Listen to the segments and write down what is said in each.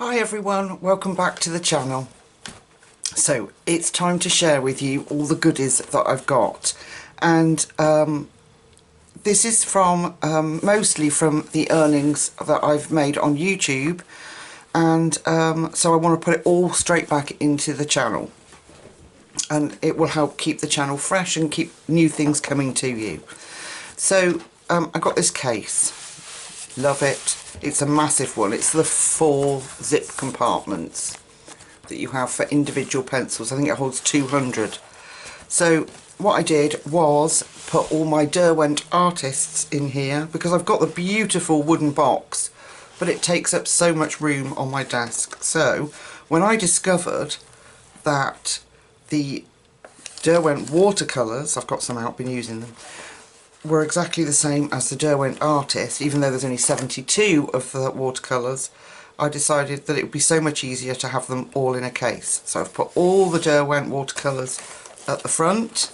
Hi everyone, welcome back to the channel. So it's time to share with you all the goodies that I've got, and this is from mostly from the earnings that I've made on YouTube, and so I want to put it all straight back into the channel, and it will help keep the channel fresh and keep new things coming to you. So I got this case, love it. It's a massive one. It's the 4 zip compartments that you have for individual pencils. I think it holds 200. So what I did was put all my Derwent artists in here, because I've got the beautiful wooden box, but it takes up so much room on my desk. So when I discovered that the Derwent watercolours, I've got some out, been using them, were exactly the same as the Derwent artist, even though there's only 72 of the watercolours, I decided that it would be so much easier to have them all in a case. So I've put all the Derwent watercolours at the front,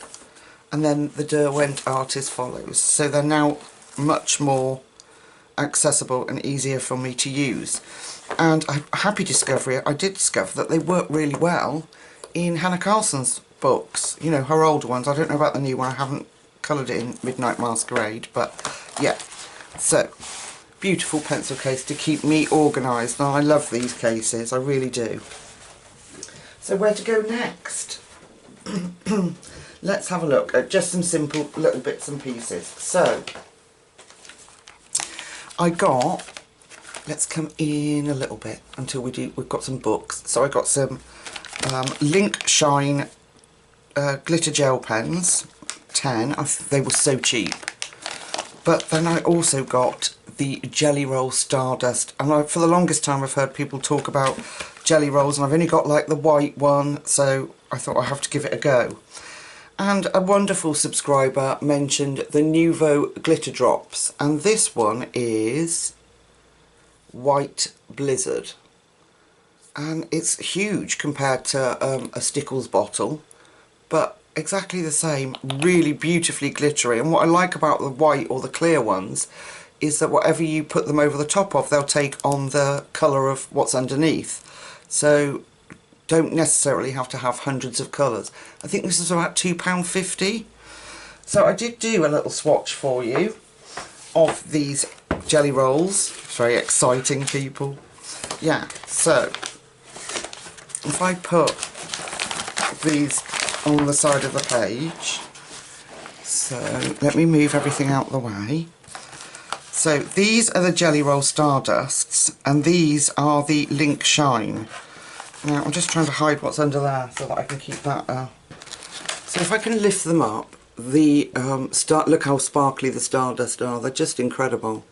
and then the Derwent artist follows. So they're now much more accessible and easier for me to use. And a happy discovery, I did discover that they work really well in Hannah Carlson's books, you know, her older ones. I don't know about the new one, I haven't coloured it in Midnight Masquerade, but yeah. So beautiful pencil case to keep me organised, and I love these cases, I really do. So where to go next? Let's have a look at just some simple little bits and pieces. So I got, let's come in a little bit until we've got some books. So I got some Link Shine glitter gel pens, 10. They were so cheap. But then I also got the Jelly Roll Stardust, and for the longest time I've heard people talk about jelly rolls, and I've only got like the white one, so I thought I'd have to give it a go. And a wonderful subscriber mentioned the Nuvo glitter drops, and this one is White Blizzard, and it's huge compared to a Stickles bottle, but exactly the same, really beautifully glittery. And what I like about the white or the clear ones is that whatever you put them over the top of, they'll take on the colour of what's underneath, so don't necessarily have to have hundreds of colours. I think this is about £2.50. So I did do a little swatch for you of these jelly rolls. It's very exciting, people. Yeah, so if I put these on the side of the page, so let me move everything out the way. So these are the Jelly Roll Stardusts, and these are the Link Shine. Now I'm just trying to hide what's under there so that I can keep that so if I can lift them up, the look how sparkly the Stardust are. They're just incredible.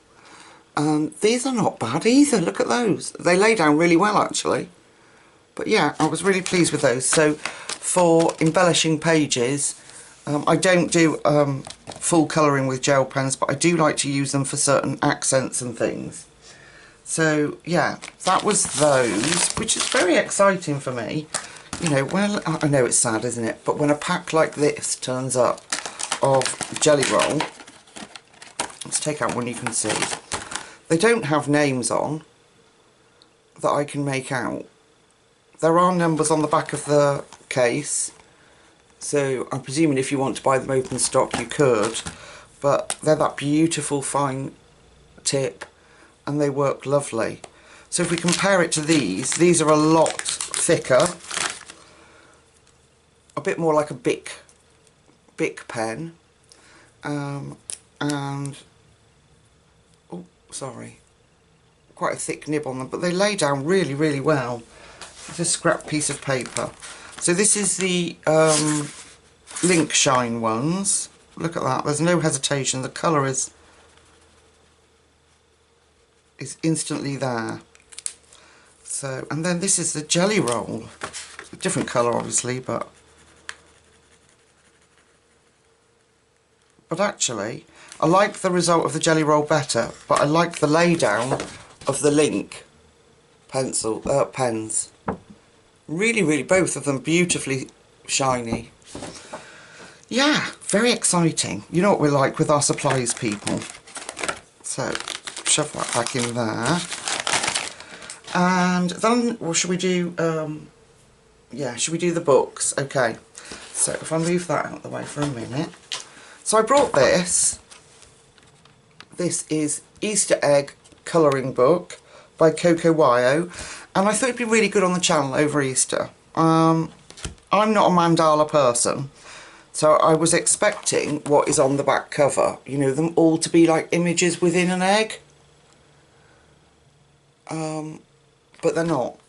These are not bad either, look at those. They lay down really well actually. But yeah, I was really pleased with those. So for embellishing pages, I don't do full colouring with gel pens, but I do like to use them for certain accents and things. So yeah, that was those, which is very exciting for me. You know, when I know it's sad, isn't it? But when a pack like this turns up of Jelly Roll, let's take out one you can see. They don't have names on that I can make out. There are numbers on the back of the case, so I'm presuming if you want to buy them open stock you could, but they're that beautiful fine tip and they work lovely. So if we compare it to these are a lot thicker, a bit more like a Bic pen, and oh sorry, quite a thick nib on them, but they lay down really, really well. It's a scrap piece of paper. So this is the Link Shine ones. Look at that, there's no hesitation, the colour is instantly there. So, and then this is the Jelly Roll. A different colour obviously, but actually I like the result of the Jelly Roll better, but I like the lay down of the Link pens. Really, really, both of them beautifully shiny. Yeah, very exciting. You know what we're like with our supplies, people. So shove that back in there. And then, well, should we do, yeah, should we do the books? Okay, so if I move that out of the way for a minute. So I brought this. This is Easter Egg Colouring Book by Coco Wyo, and I thought it'd be really good on the channel over Easter. I'm not a mandala person, so I was expecting what is on the back cover, you know, them all to be like images within an egg. But they're not.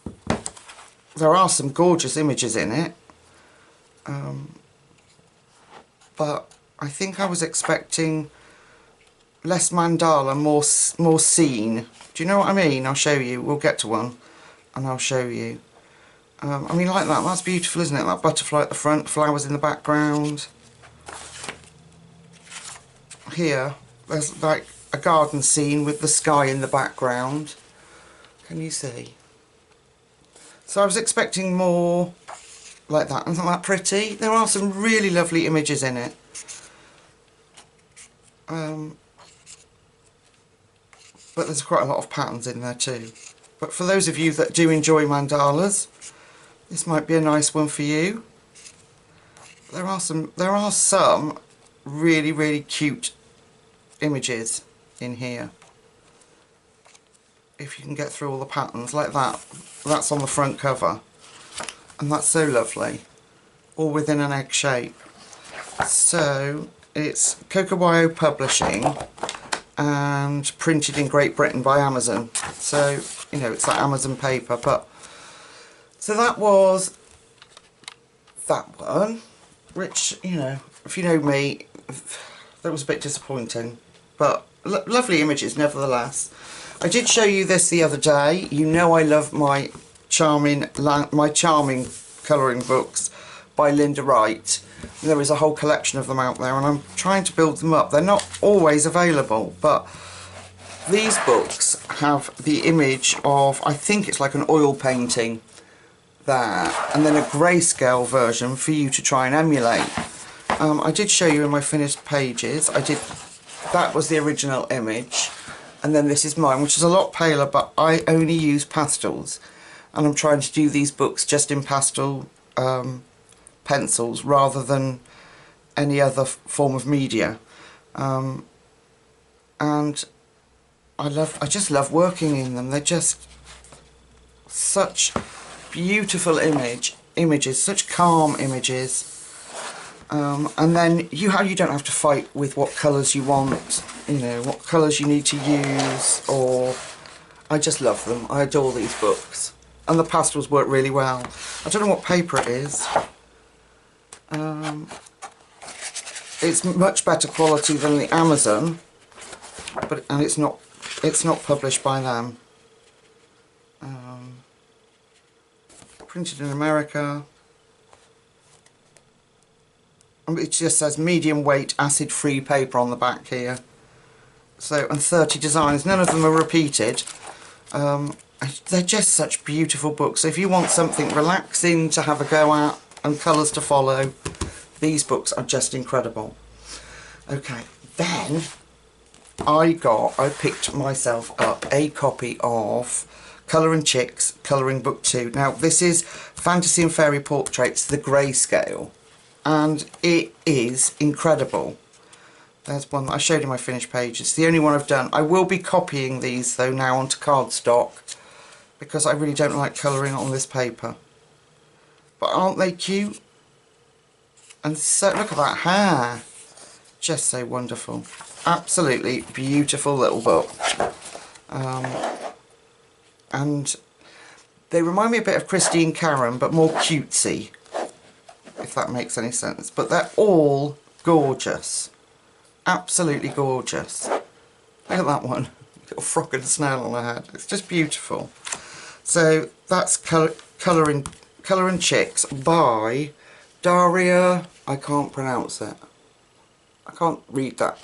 There are some gorgeous images in it, but I think I was expecting less mandala, more scene. Do you know what I mean? I'll show you. We'll get to one and I'll show you. I mean, like that. That's beautiful, isn't it? That butterfly at the front, flowers in the background. Here, there's like a garden scene with the sky in the background. Can you see? So I was expecting more like that. Isn't that pretty? There are some really lovely images in it. But there's quite a lot of patterns in there too. But for those of you that do enjoy mandalas, this might be a nice one for you. There are some really, really cute images in here. If you can get through all the patterns like that. That's on the front cover. And that's so lovely. All within an egg shape. So it's Coco Wyo Publishing and printed in Great Britain by Amazon. So, you know, it's like Amazon paper. But so that was that one, which, you know, if you know me, that was a bit disappointing. But lovely images nevertheless. I did show you this the other day. You know I love my charming colouring books by Linda Wright. And there is a whole collection of them out there, and I'm trying to build them up. They're not always available, but these books have the image of, I think it's like an oil painting there, and then a grayscale version for you to try and emulate. I did show you in my finished pages. That was the original image. And then this is mine, which is a lot paler, but I only use pastels. And I'm trying to do these books just in pastel pencils rather than any other form of media. And I just love working in them. They're just such beautiful images, such calm images. And then you don't have to fight with what colours you want, you know, what colours you need to use, or I just love them. I adore these books, and the pastels work really well. I don't know what paper it is. It's much better quality than the Amazon, and it's not published by them. Printed in America. It just says medium weight acid free paper on the back here. So, and 30 designs, none of them are repeated. They're just such beautiful books. So if you want something relaxing to have a go at and colours to follow, these books are just incredible. Okay, then I picked myself up a copy of Colour and Chicks Colouring Book 2. Now this is Fantasy and Fairy Portraits, the grayscale. And it is incredible. There's one that I showed in my finished page. It's the only one I've done. I will be copying these though now onto cardstock, because I really don't like colouring on this paper. But aren't they cute? And so look at that hair. Just so wonderful. Absolutely beautiful little book. And they remind me a bit of Christy and Karen, but more cutesy, if that makes any sense. But they're all gorgeous. Absolutely gorgeous. Look at that one. Little frog and a snail on her head. It's just beautiful. So that's Colour and Chicks by Daria. I can't pronounce it. I can't read that.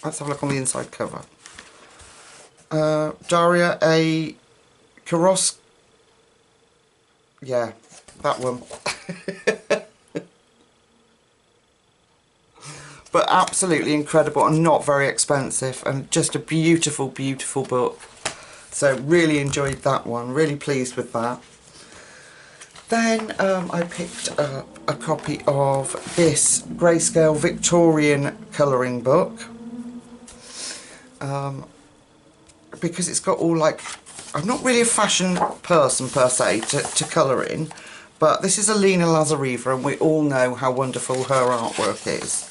Let's have a look on the inside cover. Daria A. Karos. Yeah, that one. But absolutely incredible and not very expensive, and just a beautiful, beautiful book. So really enjoyed that one, really pleased with that. Then I picked up a copy of this Grayscale Victorian colouring book. Because it's got all like, I'm not really a fashion person per se to colour in, but this is Elena Lazareva and we all know how wonderful her artwork is.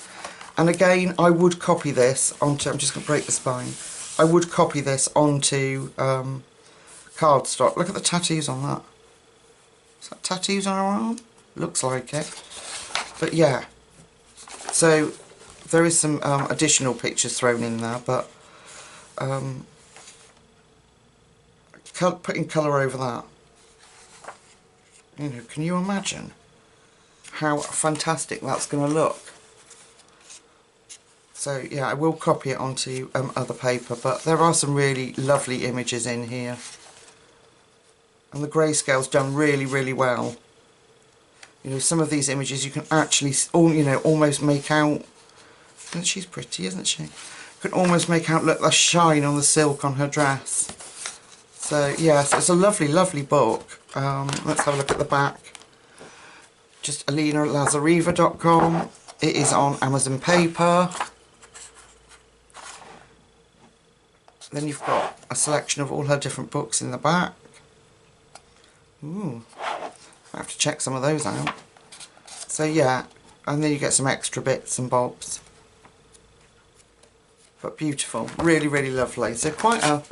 And again, I would copy this onto, I'm just going to break the spine, I would copy this onto cardstock. Look at the tattoos on that. Is that tattoos on her arm? Looks like it. But yeah, so there is some additional pictures thrown in there, but putting colour over that, you know, can you imagine how fantastic that's going to look? So yeah, I will copy it onto other paper, but there are some really lovely images in here, and the grayscale's done really, really well. You know, some of these images you can actually, you know, almost make out. And she's pretty, isn't she? You can almost make out, look, the shine on the silk on her dress. So yes, it's a lovely, lovely book. Let's have a look at the back. Just elenalazareva.com. It is on Amazon paper. Then you've got a selection of all her different books in the back. Ooh, I have to check some of those out. So yeah, and then you get some extra bits and bobs. But beautiful, really, really lovely. So quite a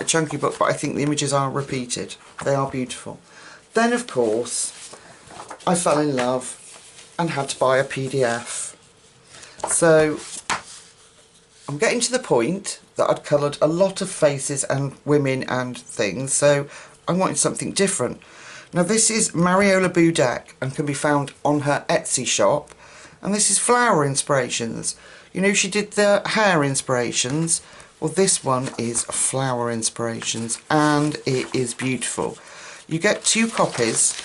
chunky book, but I think the images are repeated. They are beautiful. Then of course, I fell in love and had to buy a PDF. So I'm getting to the point that I'd coloured a lot of faces and women and things, so I wanted something different. Now this is Mariola Budek and can be found on her Etsy shop, and this is flower inspirations. You know, she did the hair inspirations. Well, this one is flower inspirations, and it is beautiful. You get 2 copies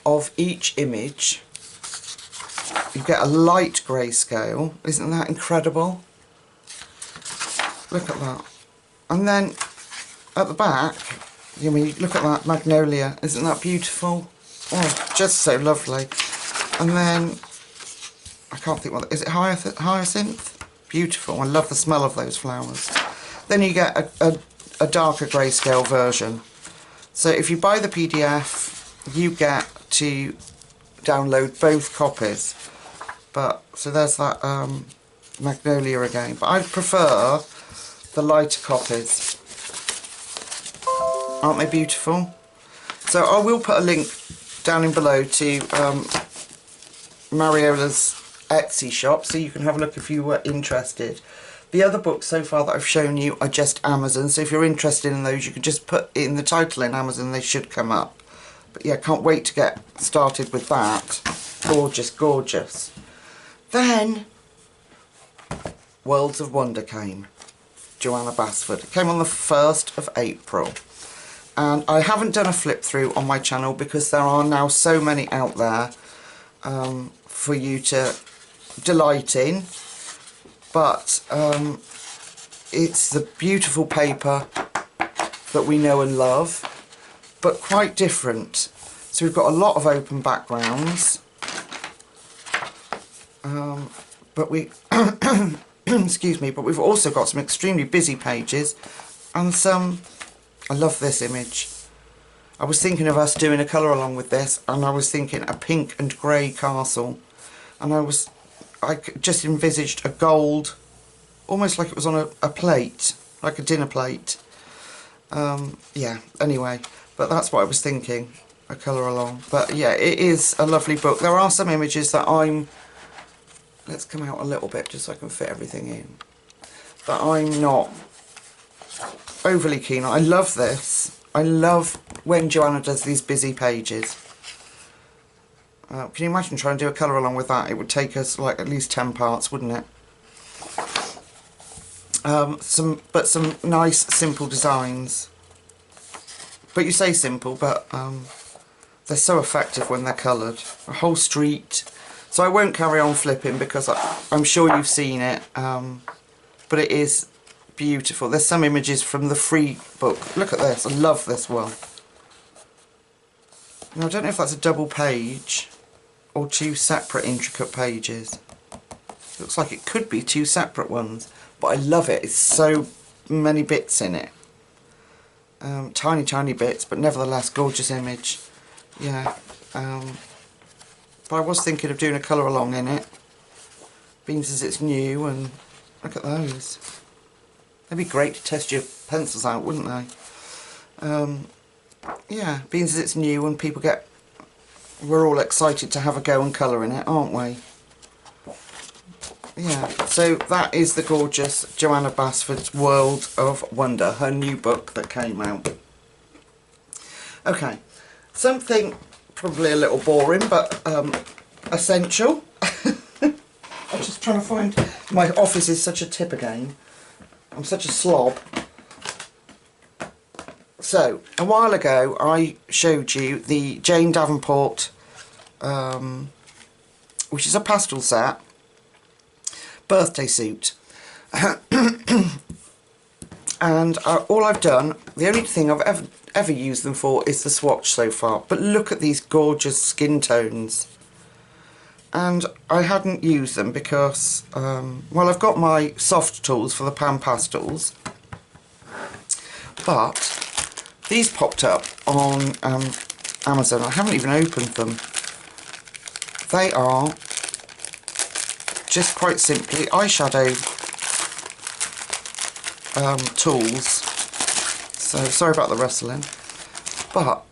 of each image. You get a light grayscale. Isn't that incredible? Look at that. And then at the back, you mean, look at that magnolia. Isn't that beautiful? Oh, just so lovely. And then I can't think what is it, hyacinth? Beautiful. I love the smell of those flowers. Then you get a darker grayscale version. So if you buy the PDF, you get to download both copies. But so there's that magnolia again. But I prefer the lighter copies. Aren't they beautiful? So I will put a link down in below to Mariola's Etsy shop, so you can have a look if you were interested. The other books so far that I've shown you are just Amazon, so if you're interested in those you can just put in the title in Amazon, they should come up. But yeah, can't wait to get started with that. Gorgeous, gorgeous. Then Worlds of Wonder came. Joanna Bassett. It came on the 1st of April. And I haven't done a flip through on my channel because there are now so many out there for you to delight in. But it's the beautiful paper that we know and love, but quite different. So we've got a lot of open backgrounds, but we excuse me, but we've also got some extremely busy pages and some. I love this image. I was thinking of us doing a colour along with this, and I was thinking a pink and grey castle, and I just envisaged a gold, almost like it was on a plate, like a dinner plate. Yeah, anyway, but that's what I was thinking, a colour along. But yeah, it is a lovely book. There are some images that let's come out a little bit just so I can fit everything in, but I'm not overly keen on. I love this. I love when Joanna does these busy pages. Can you imagine trying to do a colour along with that? It would take us like at least 10 parts, wouldn't it? Some nice simple designs. But you say simple, but they're so effective when they're coloured. A whole street. So I won't carry on flipping because I'm sure you've seen it. But it is beautiful. There's some images from the free book. Look at this. I love this one. Now I don't know if that's a double page or two separate intricate pages. Looks like it could be two separate ones, but I love it. It's so many bits in it. Tiny bits, but nevertheless gorgeous image. Yeah. But I was thinking of doing a colour along in it, being as it's new, and look at those. They'd be great to test your pencils out, wouldn't they? Yeah, being as it's new and we're all excited to have a go and colour in it, aren't we? Yeah, so that is the gorgeous Joanna Bassett's World of Wonder, her new book that came out. Okay, something probably a little boring, but essential. I'm just trying to find... My office is such a tip again. I'm such a slob. So, a while ago I showed you the Jane Davenport, which is a pastel set, birthday suit. And all I've done, the only thing I've ever used them for is the swatch so far. But look at these gorgeous skin tones. And I hadn't used them because, well, I've got my soft tools for the pan pastels, but these popped up on Amazon. I haven't even opened them. They are just quite simply eyeshadow tools. So sorry about the rustling, but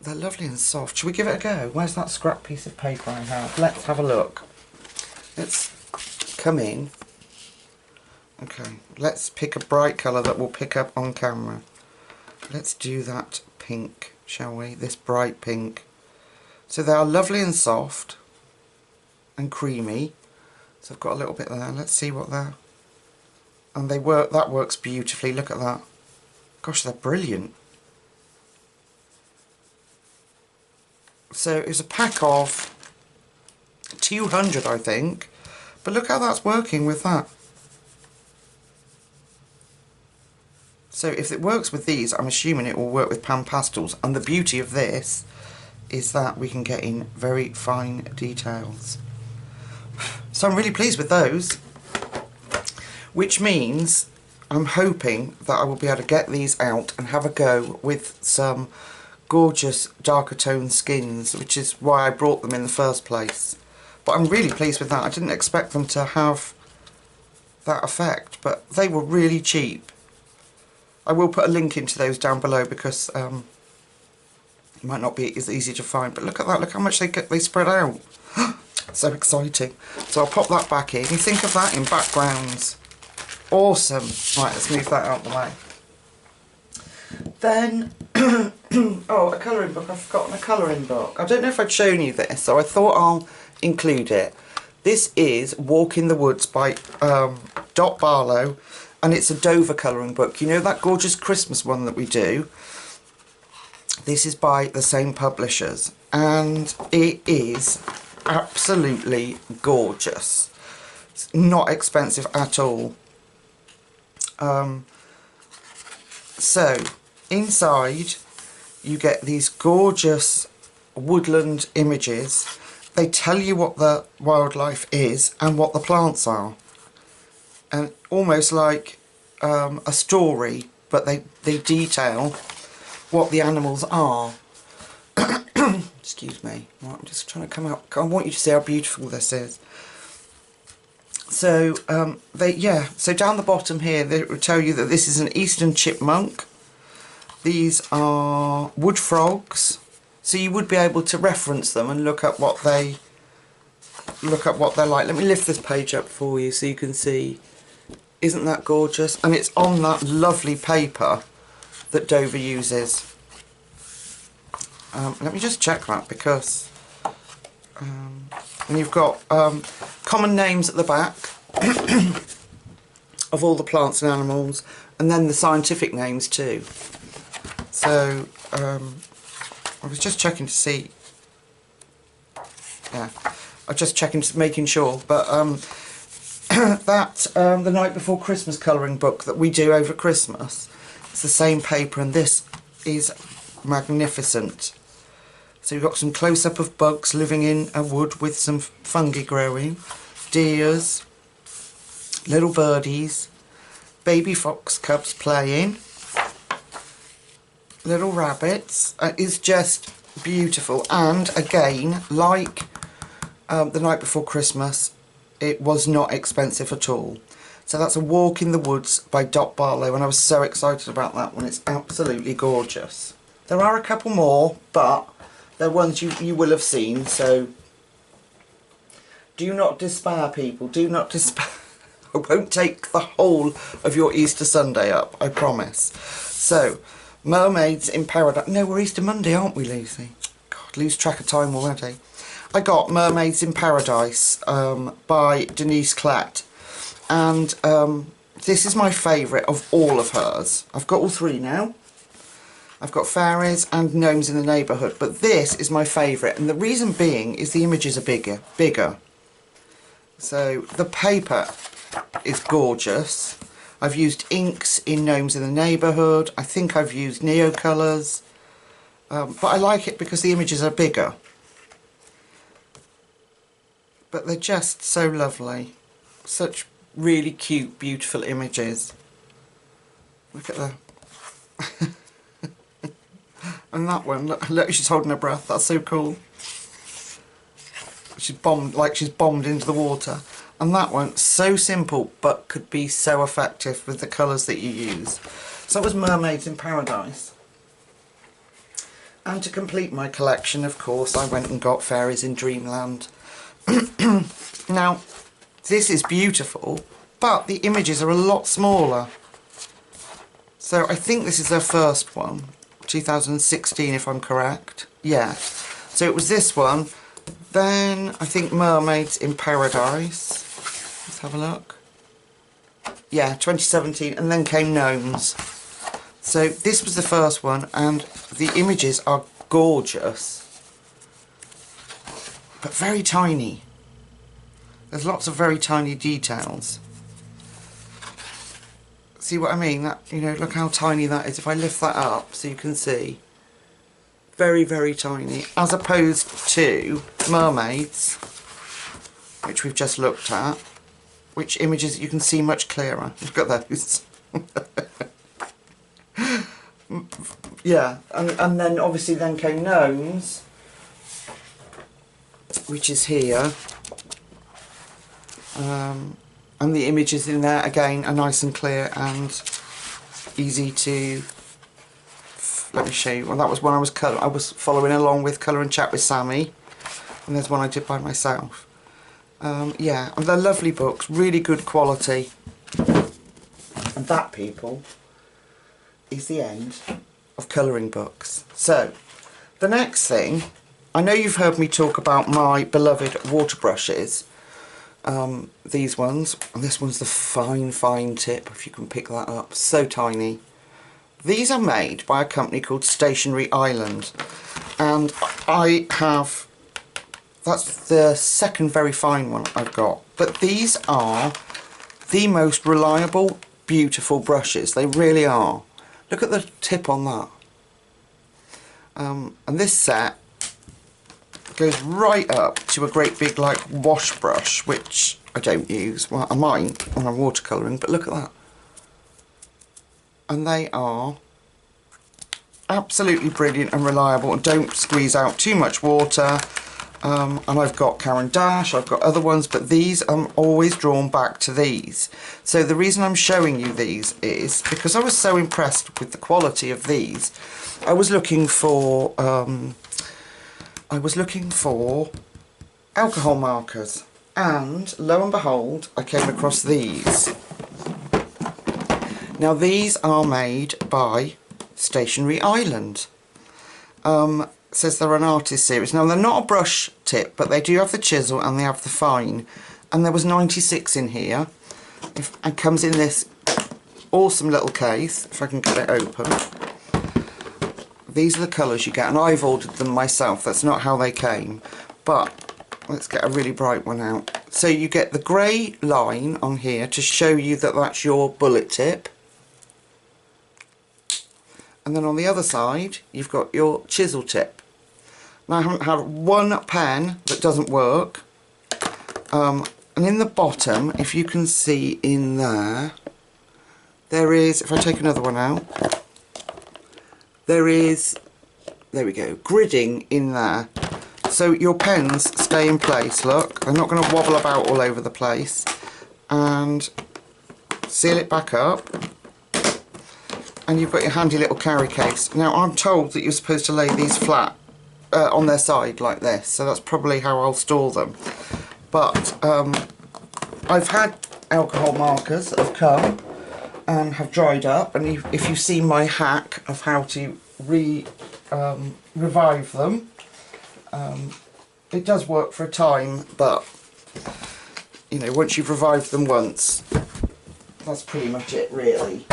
they're lovely and soft. Should we give it a go? Where's that scrap piece of paper I have? Let's have a look. Let's come in. Okay, let's pick a bright colour that will pick up on camera. Let's do that pink, shall we? This bright pink. So they are lovely and soft and creamy. So I've got a little bit there. Let's see what they're... And they work. That works beautifully. Look at that. Gosh, they're brilliant. So it's a pack of 200, I think. But look how that's working with that. So if it works with these, I'm assuming it will work with pan pastels. And the beauty of this is that we can get in very fine details. So I'm really pleased with those. Which means I'm hoping that I will be able to get these out and have a go with some gorgeous darker toned skins, which is why I brought them in the first place. But I'm really pleased with that. I didn't expect them to have that effect, but they were really cheap. I will put a link into those down below because it might not be as easy to find. But look at that, look how much they spread out. So exciting. So I'll pop that back in. You think of that in backgrounds. Awesome. Right, let's move that out of the way. Then, oh, a colouring book. I've forgotten a colouring book. I don't know if I'd shown you this, so I thought I'll include it. This is Walk in the Woods by Barlow, and it's a Dover colouring book. You know that gorgeous Christmas one that we do? This is by the same publishers, and it is absolutely gorgeous. It's not expensive at all. So inside you get these gorgeous woodland images. They tell you what the wildlife is and what the plants are, and almost like a story, but they detail what the animals are. Excuse me. Right, I'm just trying to come out. I want you to see how beautiful this is. So so down the bottom here they will tell you that this is an eastern chipmunk. These are wood frogs, so you would be able to reference them and look at what they're like. Let me lift this page up for you so you can see. Isn't that gorgeous? And it's on that lovely paper that Dover uses. Let me just check that, because and you've got common names at the back of all the plants and animals, and then the scientific names too. So I was just checking to see. Yeah, I was just checking, making sure. But that The Night Before Christmas colouring book that we do over Christmas. It's the same paper, and this is magnificent. So you've got some close-up of bugs living in a wood with some fungi growing, deers, little birdies, baby fox cubs playing, little rabbits. It's just beautiful. And again, like The Night Before Christmas, it was not expensive at all. So that's A Walk in the Woods by Barlow, and I was so excited about that one. It's absolutely gorgeous. There are a couple more, but they're ones you will have seen, so do not despair, people. Do not despair. I won't take the whole of your Easter Sunday up, I promise. So, Mermaids in Paradise. No, we're Easter Monday, aren't we, Lucy? God, lose track of time already. I got Mermaids in Paradise by Denise Klett. And this is my favourite of all of hers. I've got all three now. I've got Fairies and Gnomes in the Neighbourhood, but this is my favourite, and the reason being is the images are bigger. So the paper is gorgeous. I've used inks in Gnomes in the Neighbourhood. I think I've used Neo colours, but I like it because the images are bigger. But they're just so lovely. Such really cute, beautiful images. Look at that. And that one, look, she's holding her breath. That's so cool. She's bombed, like she's bombed into the water. And that one, so simple, but could be so effective with the colours that you use. So that was Mermaids in Paradise. And to complete my collection, of course, I went and got Fairies in Dreamland. Now, this is beautiful, but the images are a lot smaller. So I think this is their first one. 2016, if I'm correct. Yeah. So it was this one. Then I think Mermaids in Paradise. Let's have a look. Yeah, 2017, and then came Gnomes. So this was the first one, and the images are gorgeous, but very tiny. There's lots of very tiny details. See what I mean? That, you know, look how tiny that is. If I lift that up so you can see. Very, very tiny. As opposed to Mermaids, which we've just looked at, which images you can see much clearer. Look at those. Yeah, and then obviously then came Gnomes, which is here. And the images in there again are nice and clear and easy to. Let me show you. Well, that was when I was following along with Colour and Chat with Sammy, and there's one I did by myself. Yeah, and they're lovely books, really good quality. And that, people, is the end of colouring books. So, the next thing, I know you've heard me talk about my beloved water brushes. These ones, and this one's the fine tip, if you can pick that up, so tiny. These are made by a company called Stationery Island, and I have, that's the second very fine one I've got, but these are the most reliable, beautiful brushes. They really are. Look at the tip on that. And this set goes right up to a great big like wash brush, which I don't use. Well, I might when I'm watercolouring, but look at that. And they are absolutely brilliant and reliable and don't squeeze out too much water. And I've got Caran d'Ache, I've got other ones, but these I'm always drawn back to these. So the reason I'm showing you these is because I was so impressed with the quality of these. I was looking for alcohol markers, and lo and behold I came across these. Now these are made by Stationery Island. It says they're an artist series. Now they're not a brush tip, but they do have the chisel and they have the fine, and there was 96 in here. It comes in this awesome little case, if I can get it open. These are the colours you get, and I've ordered them myself. That's not how they came, but let's get a really bright one out. So you get the grey line on here to show you that that's your bullet tip. And then on the other side, you've got your chisel tip. Now I haven't had one pen that doesn't work. And in the bottom, if you can see in there, there is, if I take another one out, there is, there we go, gridding in there. So your pens stay in place, look. They're not going to wobble about all over the place. And seal it back up. And you've got your handy little carry case. Now I'm told that you're supposed to lay these flat on their side like this, so that's probably how I'll store them. But I've had alcohol markers that have come and have dried up, and if you see my hack of how to revive them, it does work for a time, but you know, once you've revived them once, that's pretty much it really.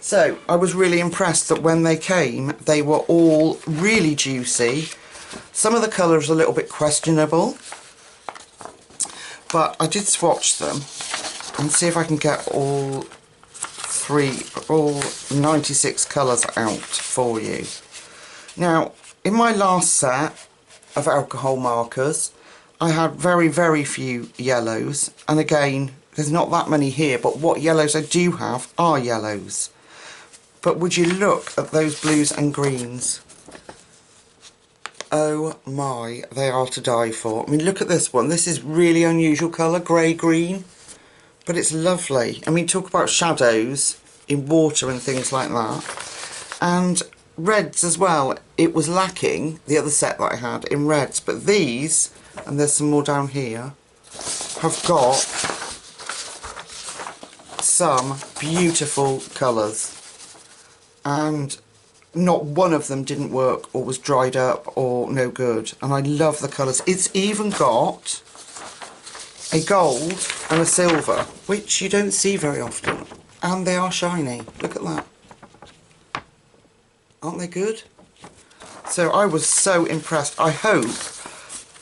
So I was really impressed that when they came, they were all really juicy. Some of the colours are a little bit questionable, but I did swatch them and see if I can get all 96 colours out for you. Now, in my last set of alcohol markers, I had very, very few yellows, and again, there's not that many here, but what yellows I do have are yellows. But would you look at those blues and greens? Oh my, they are to die for. I mean, look at this one. This is really unusual colour, grey-green, but it's lovely. I mean, talk about shadows in water and things like that. And reds as well. It was lacking, the other set that I had, in reds, but these, and there's some more down here, have got some beautiful colours. And not one of them didn't work or was dried up or no good, and I love the colours. It's even got a gold and a silver, which you don't see very often, and they are shiny. Look at that. Aren't they good? So I was so impressed. I hope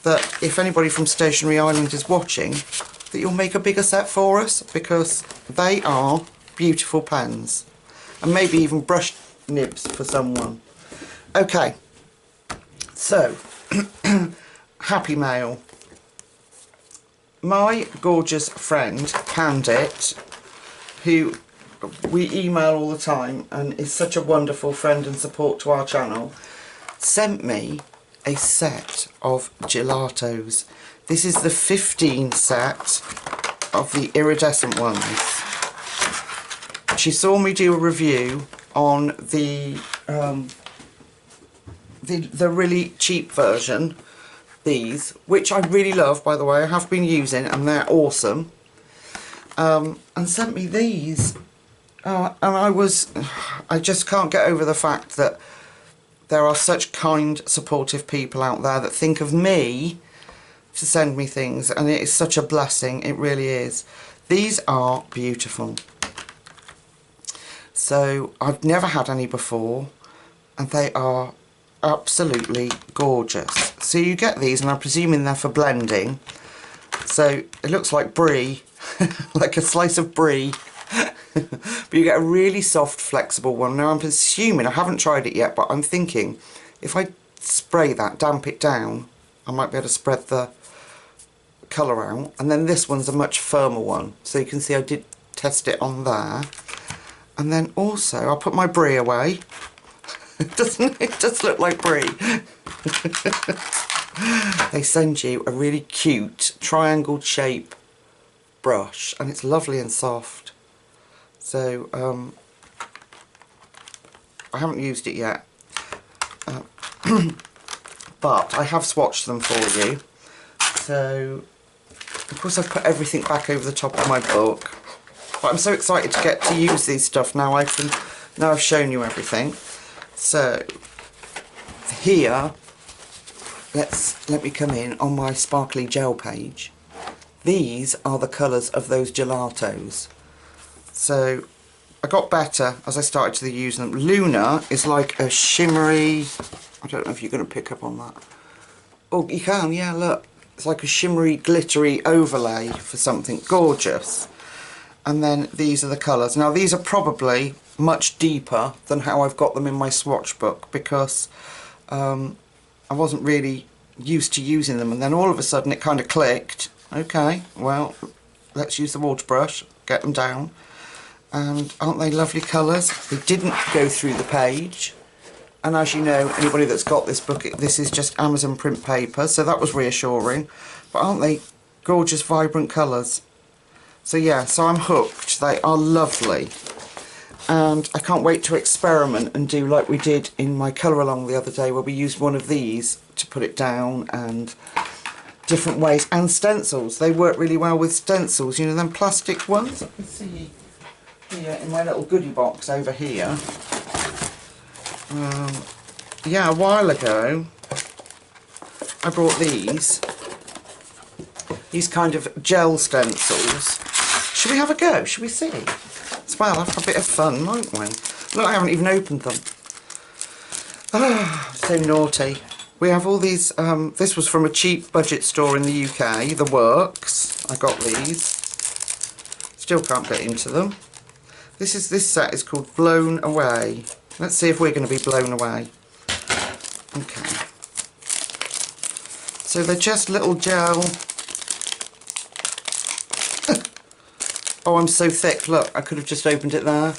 that if anybody from Stationery Island is watching, that you'll make a bigger set for us, because they are beautiful pens. And maybe even brush nibs for someone. Okay, so happy mail. My gorgeous friend Pandit, who we email all the time and is such a wonderful friend and support to our channel, sent me a set of gelatos. This is the 15 set of the iridescent ones. She saw me do a review on the really cheap version, these, which I really love, by the way. I have been using and they're awesome, and sent me these, and I just can't get over the fact that there are such kind, supportive people out there that think of me to send me things, and it is such a blessing. It really is. These are beautiful. So I've never had any before, and they are absolutely gorgeous. So you get these, and I'm presuming they're for blending. So it looks like brie, like a slice of brie. But you get a really soft, flexible one. Now I'm assuming, I haven't tried it yet, but I'm thinking if I spray that, damp it down, I might be able to spread the colour out. And then this one's a much firmer one. So you can see I did test it on there. And then also, I'll put my brie away. Doesn't it just look like brie? They send you a really cute triangle shape brush, and it's lovely and soft. So, I haven't used it yet. But I have swatched them for you. So, of course I've put everything back over the top of my book. But I'm so excited to get to use these stuff now. Now I've shown you everything. So here, let me come in on my sparkly gel page. These are the colours of those gelatos. So I got better as I started to use them. Luna is like a shimmery. I don't know if you're going to pick up on that. Oh, you can, yeah. Look, it's like a shimmery, glittery overlay for something gorgeous. And then these are the colours. Now these are probably much deeper than how I've got them in my swatch book, because I wasn't really used to using them, and then all of a sudden it kind of clicked. Okay, well, let's use the water brush, get them down. And aren't they lovely colours? They didn't go through the page. And as you know, anybody that's got this book, this is just Amazon print paper, so that was reassuring. But aren't they gorgeous, vibrant colours? So yeah, so I'm hooked. They are lovely. And I can't wait to experiment and do like we did in my colour along the other day, where we used one of these to put it down, and different ways. And stencils. They work really well with stencils, you know, them plastic ones. I can see here in my little goodie box over here. Yeah, a while ago I brought these kind of gel stencils. Should we have a go? Should we see? Well, have a bit of fun, won't we? Look, I haven't even opened them. Ah, so naughty. We have all these, this was from a cheap budget store in the UK, The Works. I got these. Still can't get into them. This set is called Blown Away. Let's see if we're going to be blown away. Okay. So they're just little gel. Oh, I'm so thick. Look, I could have just opened it there.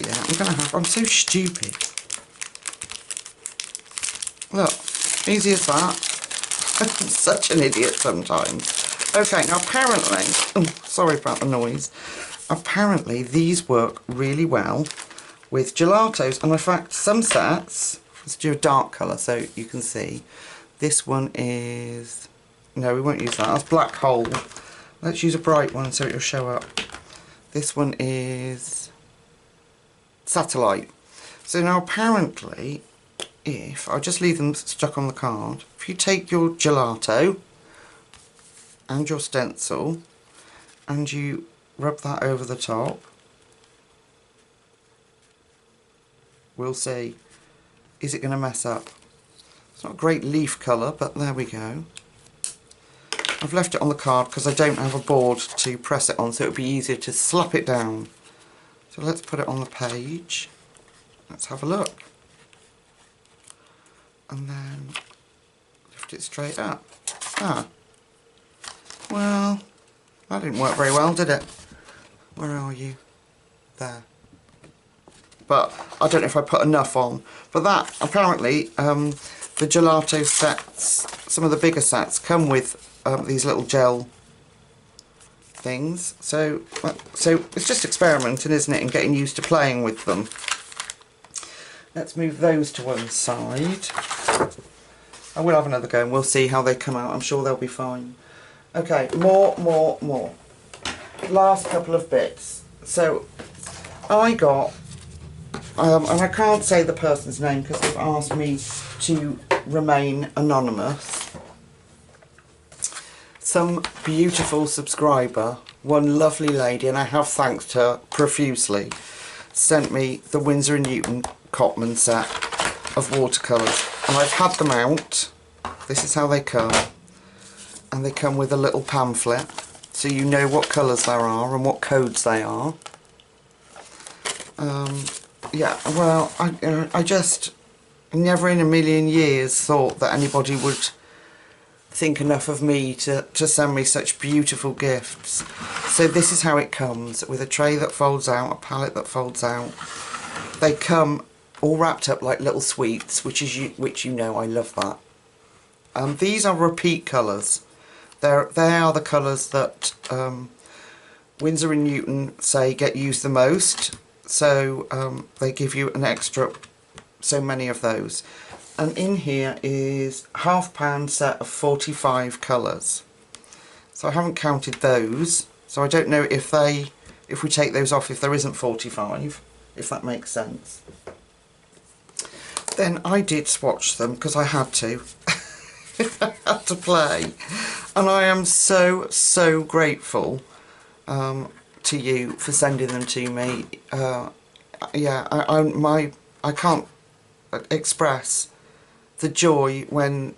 Yeah, I'm so stupid. Look, easy as that. I'm such an idiot sometimes. Okay, now apparently, sorry about the noise. Apparently these work really well with gelatos, and in fact some sets, let's do a dark colour so you can see. This one is, no, we won't use that, that's Black Hole. Let's use a bright one so it'll show up. This one is Satellite. So now apparently, if, I'll just leave them stuck on the card, if you take your gelato and your stencil and you rub that over the top, we'll see, is it going to mess up? It's not a great leaf colour, but there we go. I've left it on the card because I don't have a board to press it on, so it would be easier to slap it down. So let's put it on the page. Let's have a look. And then lift it straight up. Ah. Well, that didn't work very well, did it? Where are you? There. But I don't know if I put enough on. But that, apparently, the gelato sets, some of the bigger sets, come with these little gel things. So it's just experimenting, isn't it, and getting used to playing with them. Let's move those to one side. I will have another go and we'll see how they come out. I'm sure they'll be fine. Okay, more. Last couple of bits. So I got, and I can't say the person's name because they've asked me to remain anonymous. Some beautiful subscriber, one lovely lady, and I have thanked her profusely, sent me the Winsor & Newton Cotman set of watercolours, and I've had them out. This is how they come, and they come with a little pamphlet so you know what colours there are and what codes they are. Yeah, well, I just never in a million years thought that anybody would think enough of me to send me such beautiful gifts. So this is how it comes, with a tray that folds out, a palette that folds out. They come all wrapped up like little sweets, which you know I love that. These are repeat colours. They are the colours that Winsor & Newton say get used the most, so they give you an extra so many of those. And in here is £half set of 45 colours. So I haven't counted those, so I don't know if we take those off, if there isn't 45, if that makes sense. Then I did swatch them because I had to. I had to play, and I am so grateful to you for sending them to me. Yeah, I can't express the joy when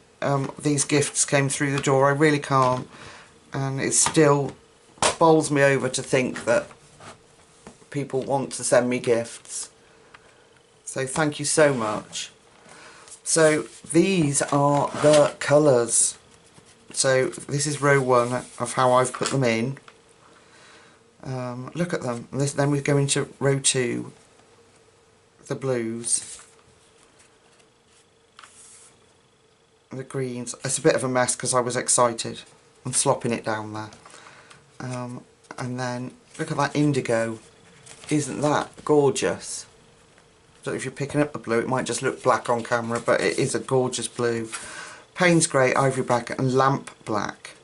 these gifts came through the door. I really can't, and it still bowls me over to think that people want to send me gifts. So thank you so much. So these are the colours. So this is row 1 of how I've put them in. Look at them. Then we go into row 2, the blues, the greens. It's a bit of a mess because I was excited. I'm slopping it down there. And then look at that indigo. Isn't that gorgeous? I don't know if you're picking up the blue, it might just look black on camera, but it is a gorgeous blue. Payne's grey, ivory black and lamp black.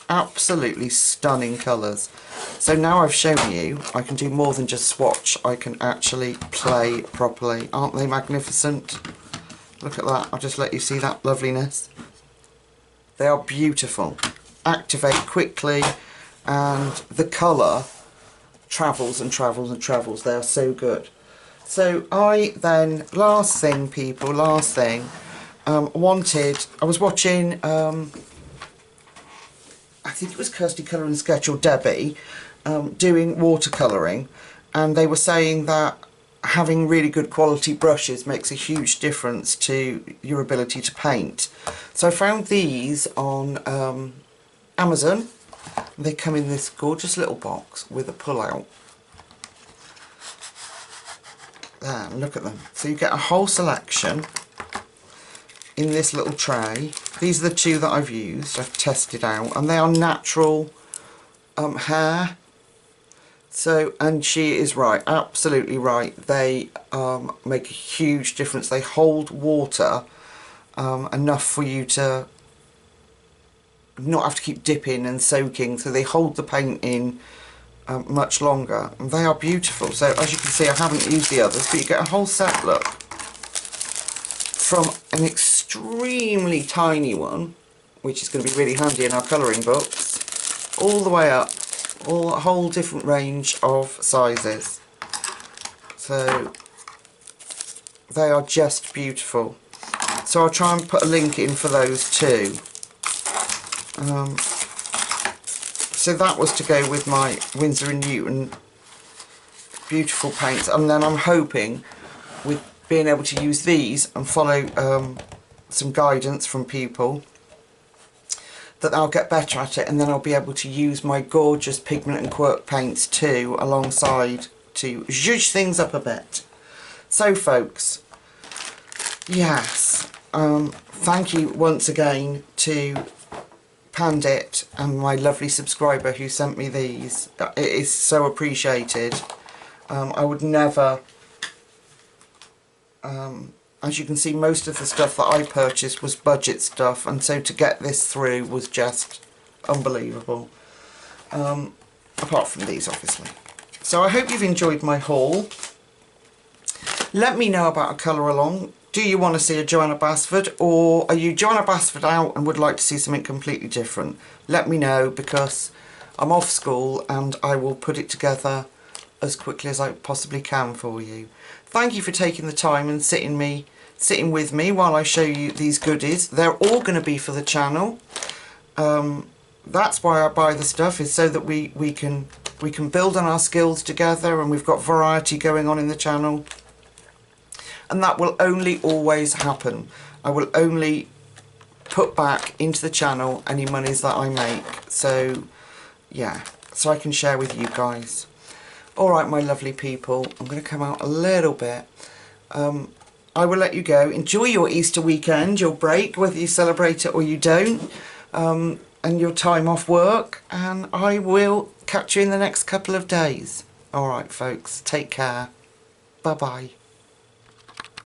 Absolutely stunning colours. So now I've shown you I can do more than just swatch, I can actually play properly. Aren't they magnificent? Look at that, I'll just let you see that loveliness. They are beautiful. Activate quickly, and the colour travels and travels and travels. They are so good. So I then, last thing people, I was watching, I think it was Kirsty Colour and Sketch or Debbie, doing watercolouring, and they were saying that having really good quality brushes makes a huge difference to your ability to paint. So I found these on Amazon. They come in this gorgeous little box with a pull out. There, look at them. So you get a whole selection in this little tray. These are the 2 that I've used, I've tested out, and they are natural hair. So, and she is right, absolutely right. They make a huge difference. They hold water enough for you to not have to keep dipping and soaking, so they hold the paint in much longer, and they are beautiful. So as you can see, I haven't used the others, but you get a whole set, look, from an extremely tiny one, which is going to be really handy in our colouring books, all the way up, a whole different range of sizes. So they are just beautiful. So I'll try and put a link in for those too. So that was to go with my Winsor & Newton beautiful paints, and then I'm hoping with being able to use these and follow some guidance from people that I'll get better at it, and then I'll be able to use my gorgeous pigment and quirk paints too alongside to zhuzh things up a bit. So folks, yes, thank you once again to Pandit and my lovely subscriber who sent me these. It is so appreciated. I would never, as you can see, most of the stuff that I purchased was budget stuff, and so to get this through was just unbelievable, apart from these obviously. So I hope you've enjoyed my haul. Let me know about a colour along. Do you want to see a Joanna Bassett, or are you Joanna Bassett out and would like to see something completely different? Let me know, because I'm off school and I will put it together as quickly as I possibly can for you. Thank you for taking the time and sitting with me while I show you these goodies. They're all going to be for the channel. That's why I buy the stuff, is so that we can build on our skills together, and we've got variety going on in the channel. And that will only always happen. I will only put back into the channel any monies that I make. So, yeah, so I can share with you guys. Alright, my lovely people, I'm going to come out a little bit. I will let you go. Enjoy your Easter weekend, your break, whether you celebrate it or you don't, and your time off work. And I will catch you in the next couple of days. Alright, folks, take care. Bye-bye.